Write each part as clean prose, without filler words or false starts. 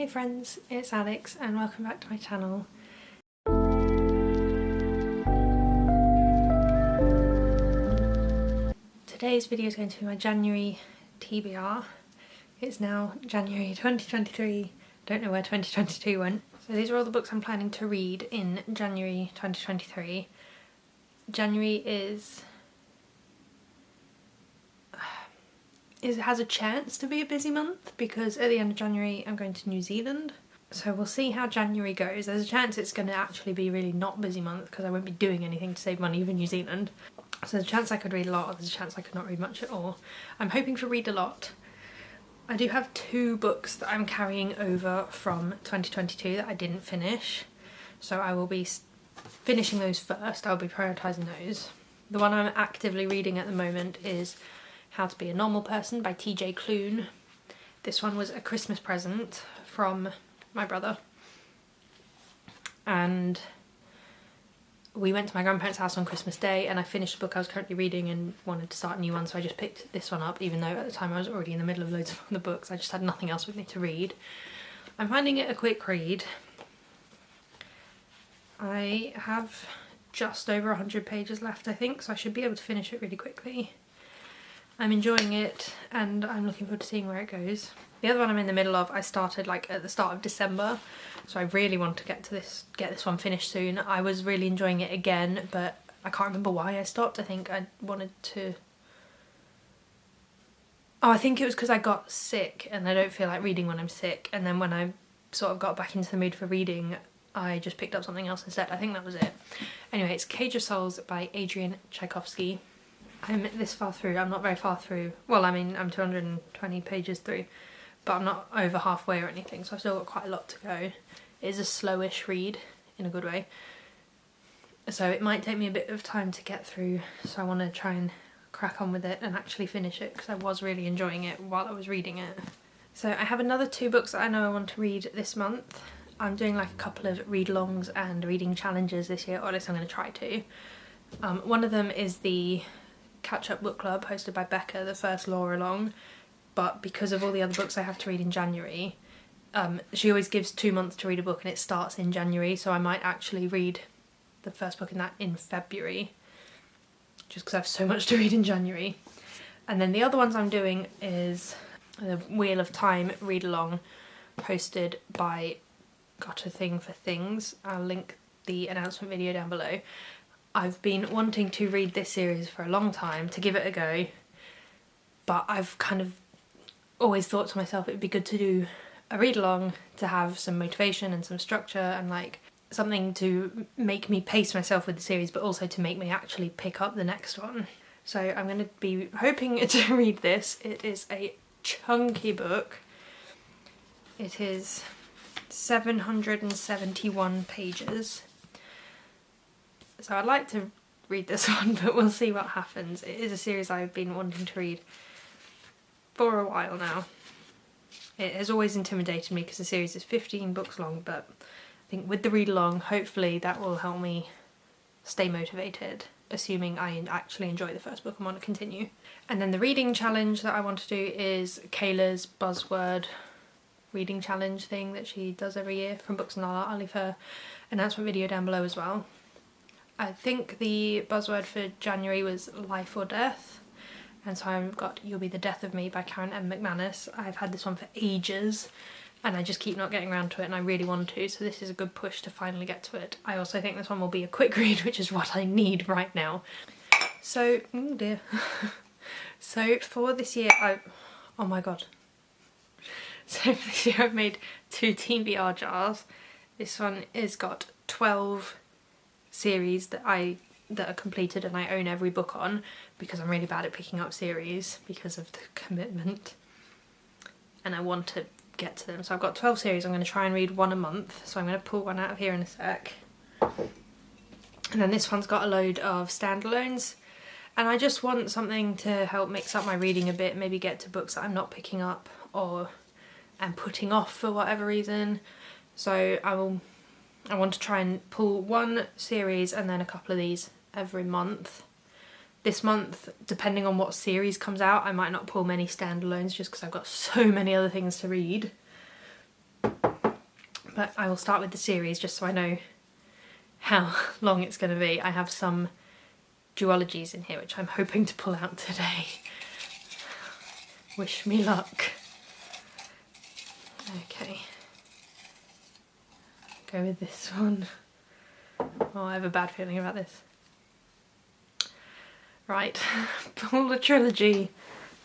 Hey friends, it's Alex and welcome back to my channel. Today's video is going to be my January TBR. It's now January 2023, don't know where 2022 went. So these are all the books I'm planning to read in January 2023. January has a chance to be a busy month because at the end of January I'm going to New Zealand. So we'll see how January goes. There's a chance it's going to actually be really not busy month because I won't be doing anything to save money for New Zealand. So there's a chance I could read a lot, or there's a chance I could not read much at all. I'm hoping to read a lot. I do have 2 books that I'm carrying over from 2022 that I didn't finish. So I will be finishing those first. I'll be prioritising those. The one I'm actively reading at the moment is How to Be a Normal Person by TJ Klune. This one was a Christmas present from my brother, and we went to my grandparents' house on Christmas Day and I finished the book I was currently reading and wanted to start a new one, so I just picked this one up, even though at the time I was already in the middle of loads of other books. I just had nothing else with me to read. I'm finding it a quick read. I have just over 100 pages left, I think, so I should be able to finish it really quickly. I'm enjoying it and I'm looking forward to seeing where it goes. The other one I'm in the middle of, I started like at the start of December, so I really want to get this one finished soon. I was really enjoying it again, but I can't remember why I stopped. I think I wanted to... Oh, I think it was because I got sick and I don't feel like reading when I'm sick, and then when I sort of got back into the mood for reading, I just picked up something else instead. I think that was it. Anyway, it's Cage of Souls by Adrian Tchaikovsky. I'm this far through. I'm not very far through. Well, I mean, I'm 220 pages through, but I'm not over halfway or anything, so I've still got quite a lot to go. It is a slowish read in a good way, so it might take me a bit of time to get through, so I want to try and crack on with it and actually finish it because I was really enjoying it while I was reading it. So I have another 2 books that I know I want to read this month. I'm doing like a couple of read-alongs and reading challenges this year, or at least I'm going to try to. One of them is the catch-up book club hosted by Becca, the first Law Along, but because of all the other books I have to read in January, she always gives 2 months to read a book and it starts in January, so I might actually read the first book in that in February, just because I have so much to read in January. And then the other ones I'm doing is the Wheel of Time read-along hosted by Got a Thing for Things. I'll link the announcement video down below. I've been wanting to read this series for a long time, to give it a go, but I've kind of always thought to myself it would be good to do a read-along to have some motivation and some structure and like something to make me pace myself with the series, but also to make me actually pick up the next one. So I'm going to be hoping to read this. It is a chunky book. It is 771 pages. So I'd like to read this one, but we'll see what happens. It is a series I've been wanting to read for a while now. It has always intimidated me because the series is 15 books long, but I think with the read-along, hopefully that will help me stay motivated, assuming I actually enjoy the first book and want to continue. And then the reading challenge that I want to do is Kayla's buzzword reading challenge thing that she does every year from Books and Art. I'll leave her announcement video down below as well. I think the buzzword for January was Life or Death, and so I've got You'll Be the Death of Me by Karen M. McManus. I've had this one for ages and I just keep not getting around to it, and I really want to, so this is a good push to finally get to it. I also think this one will be a quick read, which is what I need right now. So, oh dear. So for this year oh my god. So for this year I've made 2 TBR jars. This one has got 12 series that are completed and I own every book on, because I'm really bad at picking up series because of the commitment and I want to get to them. So I've got 12 series. I'm going to try and read 1 a month, so I'm going to pull one out of here in a sec. And then this one's got a load of standalones, and I just want something to help mix up my reading a bit, maybe get to books that I'm not picking up or am putting off for whatever reason. So I want to try and pull 1 series and then a couple of these every month. This month, depending on what series comes out, I might not pull many standalones just because I've got so many other things to read. But I will start with the series just so I know how long it's going to be. I have some duologies in here which I'm hoping to pull out today. Wish me luck. Okay. Go with this one. Oh, I have a bad feeling about this. Right, pull the trilogy.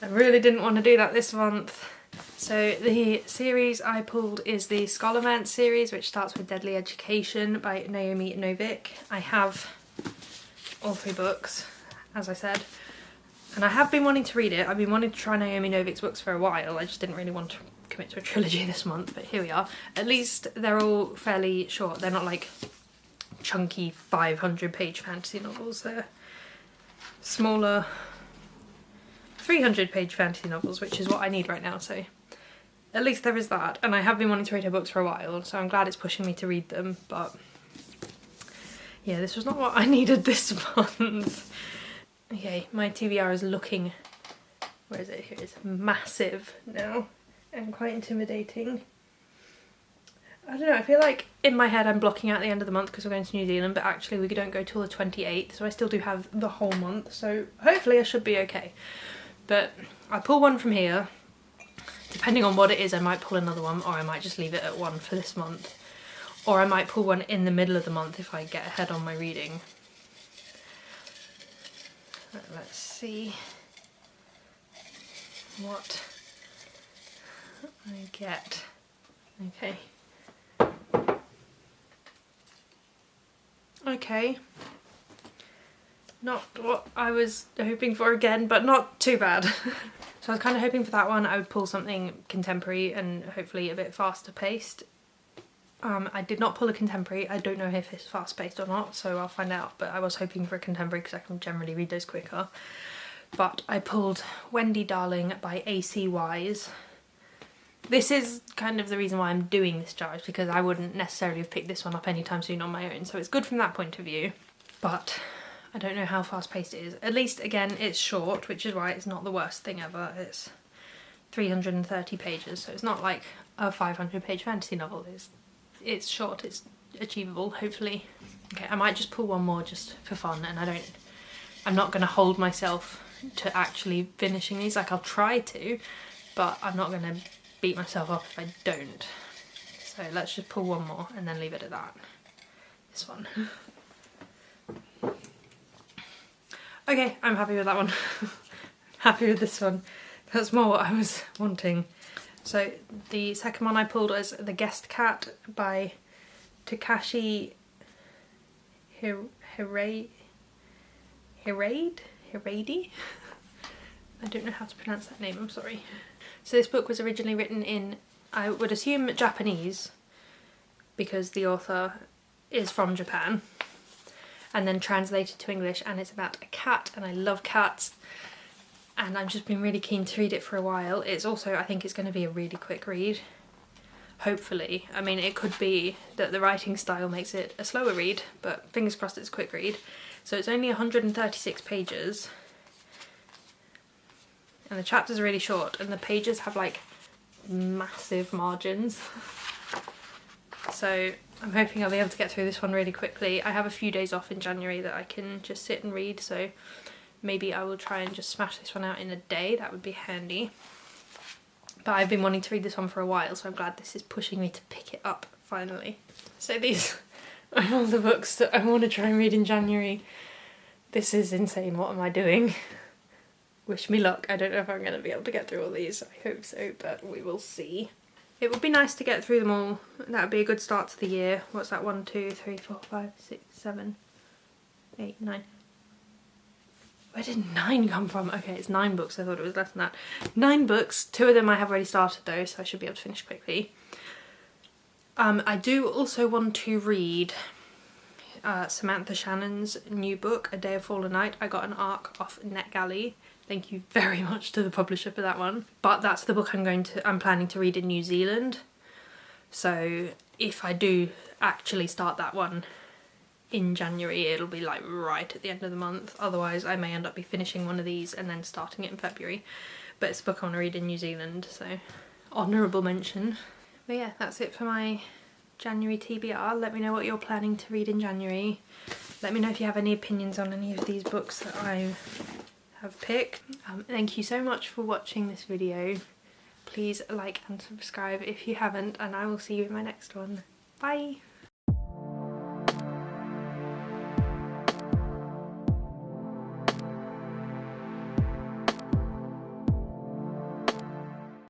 I really didn't want to do that this month. So the series I pulled is the Scholarmance series, which starts with Deadly Education by Naomi Novik. I have all 3 books, as I said, and I have been wanting to read it. I've been wanting to try Naomi Novik's books for a while. I just didn't really want to commit to a trilogy this month, but here we are. At least they're all fairly short. They're not like chunky 500-page fantasy novels. They're smaller 300-page fantasy novels, which is what I need right now, so at least there is that. And I have been wanting to read her books for a while, so I'm glad it's pushing me to read them, but yeah, this was not what I needed this month. Okay, my TBR is looking, where is it? Here it is. Massive now and quite intimidating. I don't know, I feel like in my head I'm blocking out the end of the month because we're going to New Zealand, but actually we don't go till the 28th, so I still do have the whole month, so hopefully I should be okay. But I pull one from here. Depending on what it is, I might pull another one, or I might just leave it at 1 for this month. Or I might pull one in the middle of the month if I get ahead on my reading. Right, let's see what I get. Okay. Okay. Not what I was hoping for again, but not too bad. So I was kind of hoping for that one. I would pull something contemporary and hopefully a bit faster paced. I did not pull a contemporary. I don't know if it's fast paced or not, so I'll find out. But I was hoping for a contemporary because I can generally read those quicker. But I pulled Wendy Darling by A.C. Wise. This is kind of the reason why I'm doing this jar, because I wouldn't necessarily have picked this one up anytime soon on my own. So it's good from that point of view. But I don't know how fast paced it is. At least, again, it's short, which is why it's not the worst thing ever. It's 330 pages, so it's not like a 500-page fantasy novel. It's short, it's achievable, hopefully. Okay, I might just pull one more just for fun, and I'm not going to hold myself to actually finishing these. Like, I'll try to, but I'm not going to beat myself up if I don't. So let's just pull one more and then leave it at that. This one. Okay, I'm happy with that one. Happy with this one. That's more what I was wanting. So the second one I pulled was The Guest Cat by Takashi Hiradi? I don't know how to pronounce that name, I'm sorry. So this book was originally written in, I would assume, Japanese, because the author is from Japan, and then translated to English, and it's about a cat, and I love cats, and I've just been really keen to read it for a while. It's also, I think it's going to be a really quick read, hopefully. I mean, it could be that the writing style makes it a slower read, but fingers crossed it's a quick read. So it's only 136 pages, and the chapters are really short, and the pages have like massive margins. So I'm hoping I'll be able to get through this one really quickly. I have a few days off in January that I can just sit and read, so maybe I will try and just smash this one out in a day. That would be handy. But I've been wanting to read this one for a while, so I'm glad this is pushing me to pick it up finally. So these are all the books that I want to try and read in January. This is insane. What am I doing? Wish me luck. I don't know if I'm going to be able to get through all these. I hope so, but we will see. It would be nice to get through them all. That would be a good start to the year. What's that? 1, 2, 3, 4, 5, 6, 7, 8, 9. Where did 9 come from? Okay, it's 9 books. I thought it was less than that. 9 books. 2 of them I have already started though, so I should be able to finish quickly. I do also want to read Samantha Shannon's new book, A Day of Fallen Night. I got an ARC off NetGalley. Thank you very much to the publisher for that one. But that's the book I'm planning to read in New Zealand. So if I do actually start that one in January, it'll be like right at the end of the month. Otherwise I may end up finishing one of these and then starting it in February. But it's a book I want to read in New Zealand, so honourable mention. But yeah, that's it for my January TBR. Let me know what you're planning to read in January. Let me know if you have any opinions on any of these books that I have picked. Thank you so much for watching this video. Please like and subscribe if you haven't, and I will see you in my next one. Bye!